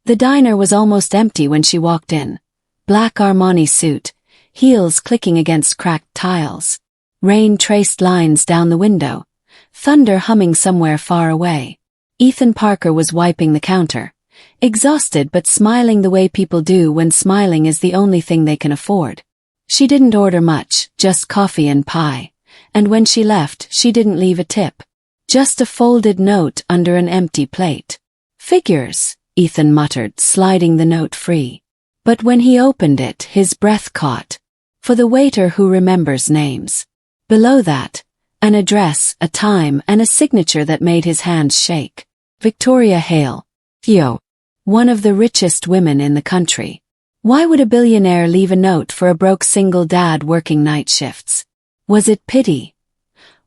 The diner was almost empty when she walked in. Black Armani suit, heels clicking against cracked tiles. Rain traced lines down the window, thunder humming somewhere far away. Ethan Parker was wiping the counter, exhausted but smiling the way people do when smiling is the only thing they can afford. She didn't order much, just coffee and pie, and when she left, she didn't leave a tip. Just a folded note under an empty plate. Figures, Ethan muttered, sliding the note free. But when he opened it, his breath caught. For the waiter who remembers names. Below that, an address, a time, and a signature that made his hands shake. Victoria Hale. Theo. One of the richest women in the country. Why would a billionaire leave a note for a broke single dad working night shifts? Was it pity?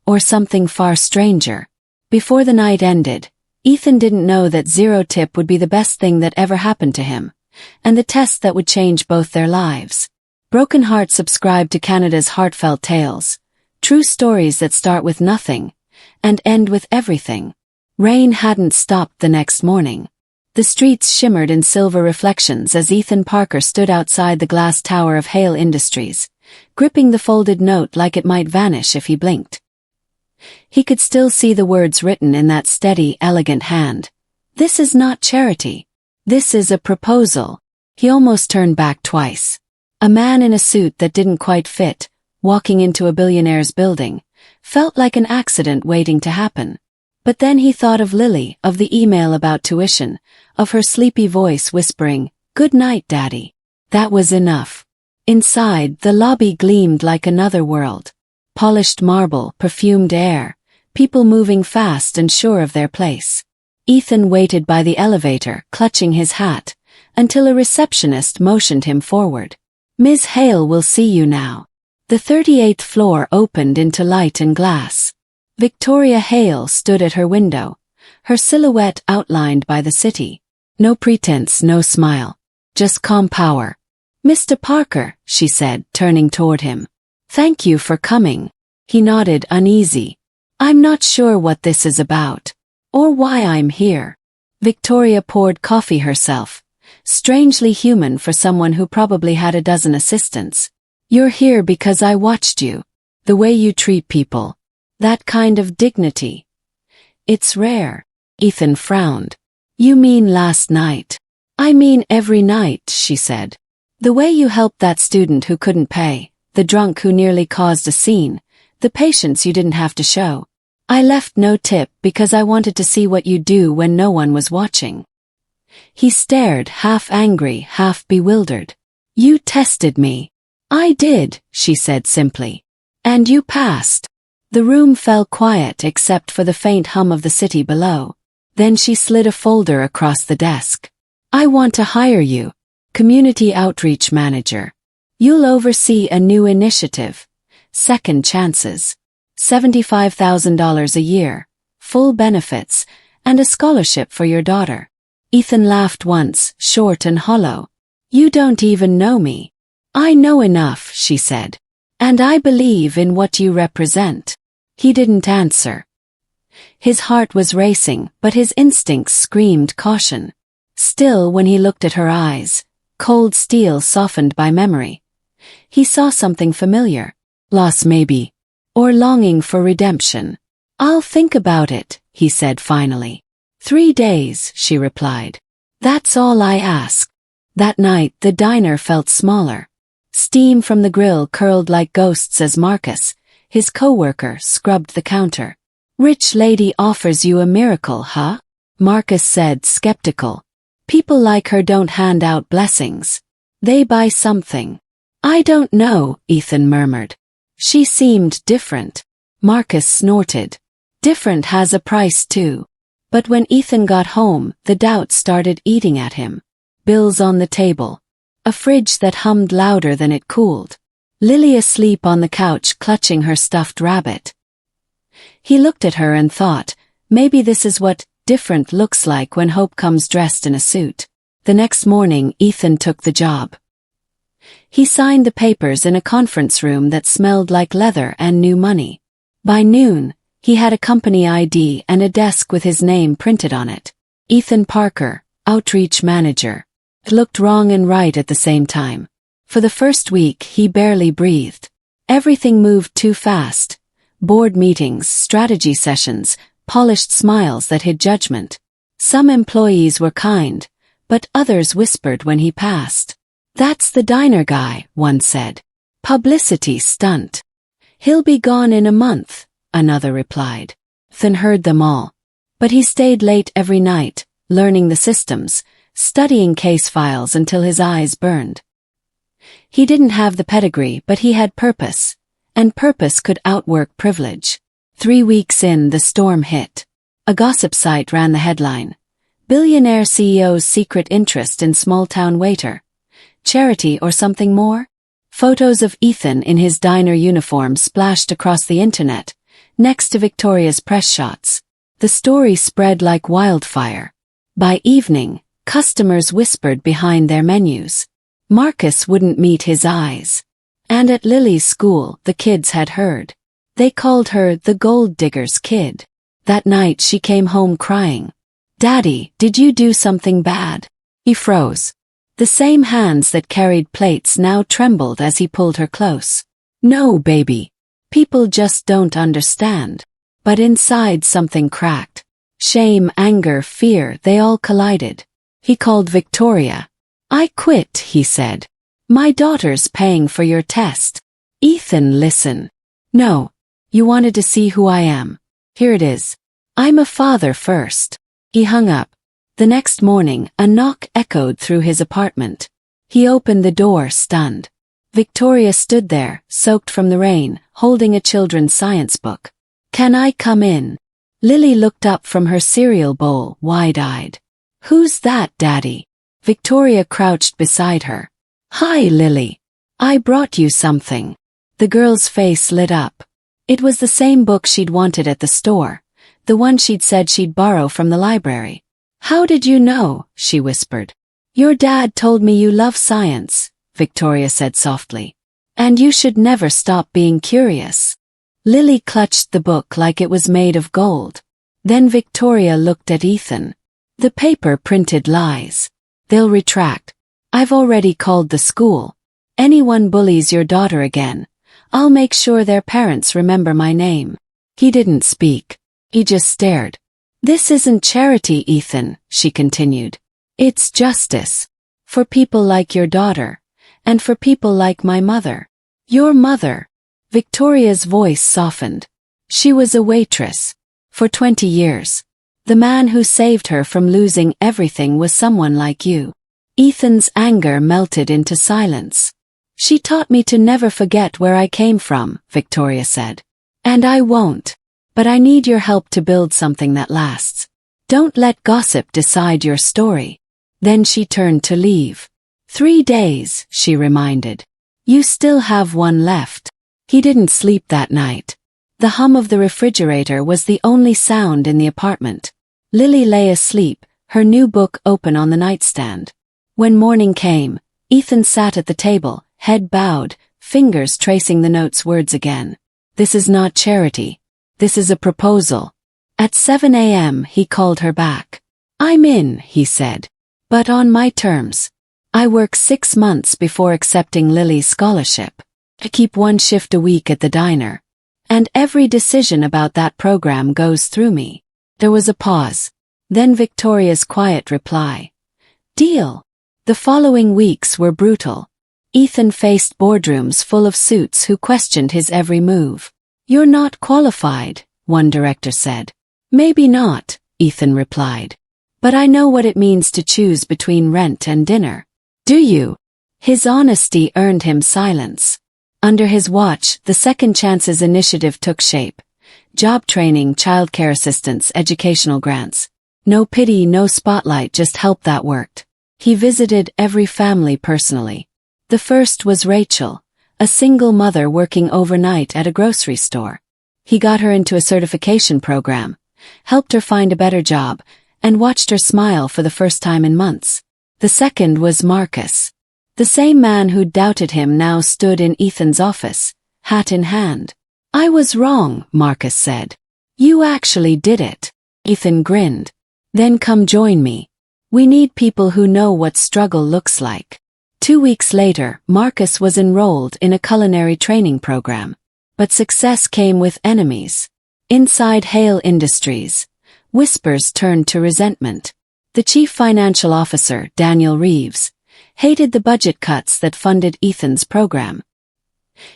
Or something far stranger? Before the night ended, Ethan didn't know that zero tip would be the best thing that ever happened to him, and the test that would change both their lives. Broken Heart subscribed to Canada's Heartfelt Tales, true stories that start with nothing, and end with everything. Rain hadn't stopped the next morning. The streets shimmered in silver reflections as Ethan Parker stood outside the glass tower of Hale Industries, gripping the folded note like it might vanish if he blinked. He could still see the words written in that steady, elegant hand. This is not charity. This is a proposal. He almost turned back twice. A man in a suit that didn't quite fit, walking into a billionaire's building, felt like an accident waiting to happen. But then he thought of Lily, of the email about tuition, of her sleepy voice whispering, "Good night, Daddy." That was enough. Inside, the lobby gleamed like another world. Polished marble, perfumed air, people moving fast and sure of their place. Ethan waited by the elevator, clutching his hat, until a receptionist motioned him forward. "Ms. Hale will see you now." The 38th floor opened into light and glass. Victoria Hale stood at her window, her silhouette outlined by the city. No pretense, no smile. Just calm power. "Mr. Parker," she said, turning toward him. "Thank you for coming." He nodded, uneasy. "I'm not sure what this is about. Or why I'm here." Victoria poured coffee herself, strangely human for someone who probably had a dozen assistants. "You're here because I watched you. The way you treat people. That kind of dignity. It's rare." Ethan frowned. "You mean last night?" "I mean every night," she said. "The way you helped that student who couldn't pay, the drunk who nearly caused a scene, the patience you didn't have to show. I left no tip because I wanted to see what you'd do when no one was watching." He stared, half angry, half bewildered. "You tested me." "I did," she said simply. "And you passed." The room fell quiet except for the faint hum of the city below. Then she slid a folder across the desk. "I want to hire you. Community Outreach Manager. You'll oversee a new initiative. Second Chances. $75,000 a year. Full benefits, and a scholarship for your daughter." Ethan laughed once, short and hollow. "You don't even know me." "I know enough," she said. "And I believe in what you represent." He didn't answer. His heart was racing, but his instincts screamed caution. Still, when he looked at her eyes, cold steel softened by memory, he saw something familiar. Loss maybe. Or longing for redemption. "I'll think about it," he said finally. 3 days, she replied. "That's all I ask." That night, the diner felt smaller. Steam from the grill curled like ghosts as Marcus, his coworker, scrubbed the counter. "Rich lady offers you a miracle, huh?" Marcus said, skeptical. "People like her don't hand out blessings. They buy something." "I don't know," Ethan murmured. "She seemed different." Marcus snorted. "Different has a price too." But when Ethan got home, the doubt started eating at him. Bills on the table. A fridge that hummed louder than it cooled. Lily asleep on the couch clutching her stuffed rabbit. He looked at her and thought, maybe this is what different looks like when hope comes dressed in a suit. The next morning, Ethan took the job. He signed the papers in a conference room that smelled like leather and new money. By noon, he had a company ID and a desk with his name printed on it. Ethan Parker, outreach manager. It looked wrong and right at the same time. For the first week, he barely breathed. Everything moved too fast. Board meetings, strategy sessions, polished smiles that hid judgment. Some employees were kind, but others whispered when he passed. "That's the diner guy," one said. "Publicity stunt." "He'll be gone in a month," another replied. Ethan heard them all. But he stayed late every night, learning the systems, studying case files until his eyes burned. He didn't have the pedigree, but he had purpose, and purpose could outwork privilege. 3 weeks in, the storm hit. A gossip site ran the headline: "Billionaire CEO's secret interest in small-town waiter. Charity or something more?" Photos of Ethan in his diner uniform splashed across the internet, next to Victoria's press shots. The story spread like wildfire. By evening, customers whispered behind their menus. Marcus wouldn't meet his eyes. And at Lily's school, the kids had heard. They called her the gold digger's kid. That night she came home crying. "Daddy, did you do something bad?" He froze. The same hands that carried plates now trembled as he pulled her close. "No, baby. People just don't understand." But inside something cracked. Shame, anger, fear, they all collided. He called Victoria. "I quit," he said. "My daughter's paying for your test." "Ethan, listen." "No. You wanted to see who I am. Here it is. I'm a father first." He hung up. The next morning, a knock echoed through his apartment. He opened the door, stunned. Victoria stood there, soaked from the rain, holding a children's science book. "Can I come in?" Lily looked up from her cereal bowl, wide-eyed. "Who's that, Daddy?" Victoria crouched beside her. "Hi, Lily. I brought you something." The girl's face lit up. It was the same book she'd wanted at the store, the one she'd said she'd borrow from the library. "How did you know?" she whispered. "Your dad told me you love science," Victoria said softly. "And you should never stop being curious." Lily clutched the book like it was made of gold. Then Victoria looked at Ethan. "The paper printed lies. They'll retract. I've already called the school. Anyone bullies your daughter again, I'll make sure their parents remember my name." He didn't speak. He just stared. "This isn't charity, Ethan," she continued. "It's justice. For people like your daughter. And for people like my mother." "Your mother?" Victoria's voice softened. "She was a waitress. For 20 years. The man who saved her from losing everything was someone like you." Ethan's anger melted into silence. "She taught me to never forget where I came from," Victoria said. "And I won't. But I need your help to build something that lasts. Don't let gossip decide your story." Then she turned to leave. 3 days, she reminded. "You still have one left." He didn't sleep that night. The hum of the refrigerator was the only sound in the apartment. Lily lay asleep, her new book open on the nightstand. When morning came, Ethan sat at the table, head bowed, fingers tracing the note's words again. "This is not charity. This is a proposal." At 7 a.m. he called her back. "I'm in," he said. "But on my terms. I work 6 months before accepting Lily's scholarship. I keep 1 shift a week at the diner. And every decision about that program goes through me." There was a pause. Then Victoria's quiet reply. "Deal." The following weeks were brutal. Ethan faced boardrooms full of suits who questioned his every move. "You're not qualified," one director said. "Maybe not," Ethan replied. "But I know what it means to choose between rent and dinner." "Do you?" His honesty earned him silence. Under his watch, the Second Chances initiative took shape. Job training, childcare assistance, educational grants. No pity, no spotlight, just help that worked. He visited every family personally. The first was Rachel, a single mother working overnight at a grocery store. He got her into a certification program, helped her find a better job, and watched her smile for the first time in months. The second was Marcus. The same man who doubted him now stood in Ethan's office, hat in hand. "I was wrong," Marcus said. "You actually did it." Ethan grinned. "Then come join me." We need people who know what struggle looks like. 2 weeks later, Marcus was enrolled in a culinary training program. But success came with enemies. Inside Hale Industries, whispers turned to resentment. The chief financial officer, Daniel Reeves, hated the budget cuts that funded Ethan's program.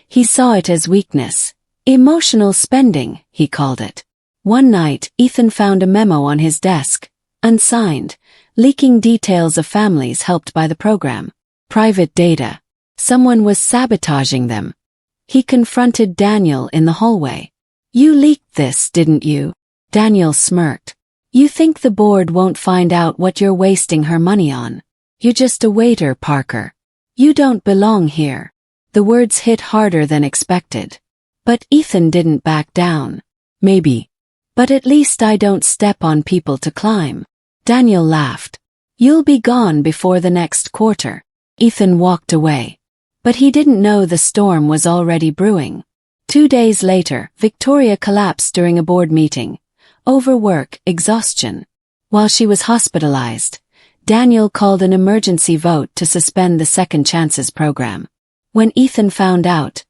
He saw it as weakness. Emotional spending, he called it. One night, Ethan found a memo on his desk, unsigned, leaking details of families helped by the program. Private data. Someone was sabotaging them. He confronted Daniel in the hallway. You leaked this, didn't you? Daniel smirked. You think the board won't find out what you're wasting her money on? You're just a waiter, Parker. You don't belong here. The words hit harder than expected. But Ethan didn't back down. Maybe. But at least I don't step on people to climb. Daniel laughed. You'll be gone before the next quarter. Ethan walked away. But he didn't know the storm was already brewing. 2 days later, Victoria collapsed during a board meeting. Overwork, exhaustion. While she was hospitalized, Daniel called an emergency vote to suspend the Second Chances program. When Ethan found out,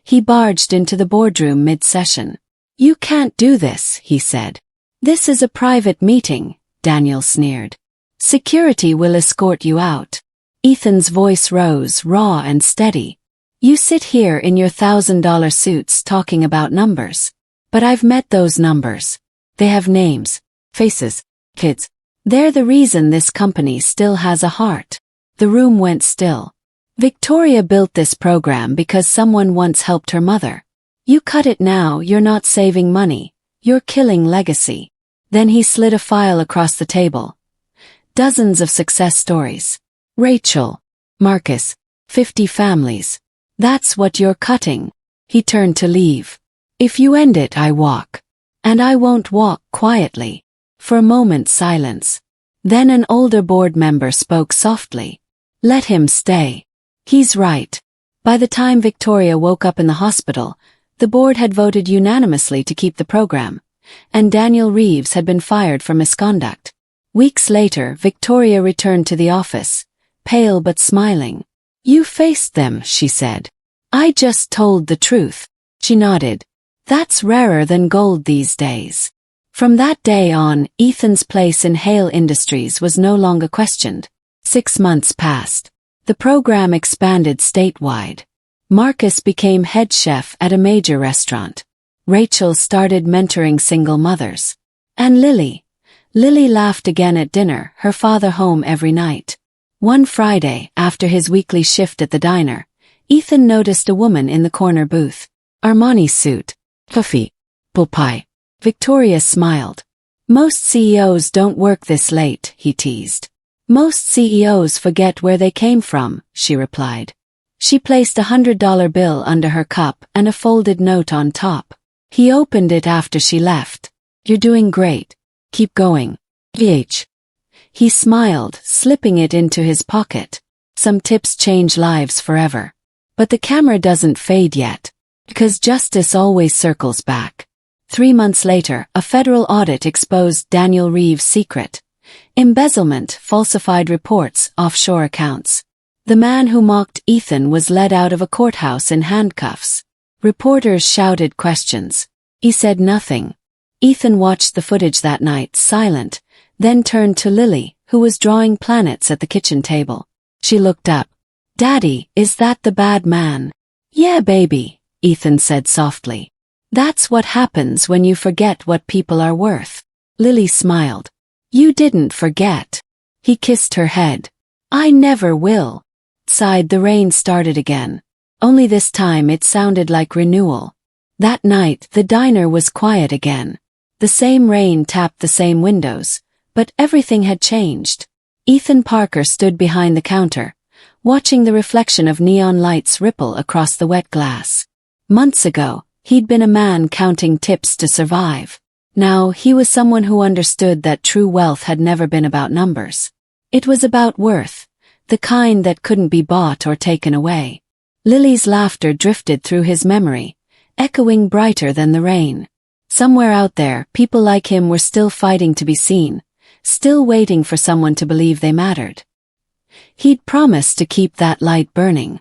he barged into the boardroom mid-session. You can't do this, he said. This is a private meeting, Daniel sneered. Security will escort you out. Ethan's voice rose, raw and steady. You sit here in your $1,000 suits talking about numbers. But I've met those numbers. They have names, faces, kids. They're the reason this company still has a heart. The room went still. Victoria built this program because someone once helped her mother. You cut it now, you're not saving money. You're killing legacy. Then he slid a file across the table. Dozens of success stories. Rachel, Marcus, 50 families. That's what you're cutting. He turned to leave. If you end it, I walk. And I won't walk quietly. For a moment, silence. Then an older board member spoke softly. Let him stay. He's right. By the time Victoria woke up in the hospital, the board had voted unanimously to keep the program, and Daniel Reeves had been fired for misconduct. Weeks later, Victoria returned to the office, pale but smiling. You faced them, she said. I just told the truth. She nodded. That's rarer than gold these days. From that day on, Ethan's place in Hale Industries was no longer questioned. 6 months passed. The program expanded statewide. Marcus became head chef at a major restaurant. Rachel started mentoring single mothers. And Lily laughed again at dinner, her father home every night. One Friday, after his weekly shift at the diner, Ethan noticed a woman in the corner booth. Armani suit, coffee, apple pie. Victoria smiled. Most CEOs don't work this late, he teased. Most CEOs forget where they came from, she replied. She placed a $100 bill under her cup and a folded note on top. He opened it after she left. You're doing great. Keep going. VH. He smiled, slipping it into his pocket. Some tips change lives forever. But the camera doesn't fade yet. Because justice always circles back. 3 months later, a federal audit exposed Daniel Reeves' secret. Embezzlement, falsified reports, offshore accounts. The man who mocked Ethan was led out of a courthouse in handcuffs. Reporters shouted questions. He said nothing. Ethan watched the footage that night, silent, then turned to Lily, who was drawing planets at the kitchen table. She looked up. Daddy, is that the bad man? Yeah, baby, Ethan said softly. That's what happens when you forget what people are worth. Lily smiled. You didn't forget. He kissed her head. I never will. Outside, the rain started again. Only this time it sounded like renewal. That night, the diner was quiet again. The same rain tapped the same windows, but everything had changed. Ethan Parker stood behind the counter, watching the reflection of neon lights ripple across the wet glass. Months ago, he'd been a man counting tips to survive. Now, he was someone who understood that true wealth had never been about numbers. It was about worth, the kind that couldn't be bought or taken away. Lily's laughter drifted through his memory, echoing brighter than the rain. Somewhere out there, people like him were still fighting to be seen, still waiting for someone to believe they mattered. He'd promised to keep that light burning.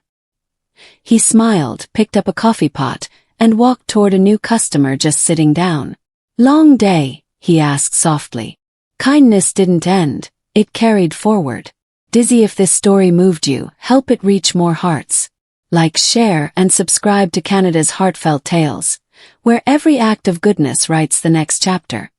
He smiled, picked up a coffee pot, and walked toward a new customer just sitting down. "Long day?" he asked softly. Kindness didn't end, it carried forward. Dizzy, if this story moved you, help it reach more hearts. Like, share, and subscribe to Canada's Heartfelt Tales, where every act of goodness writes the next chapter.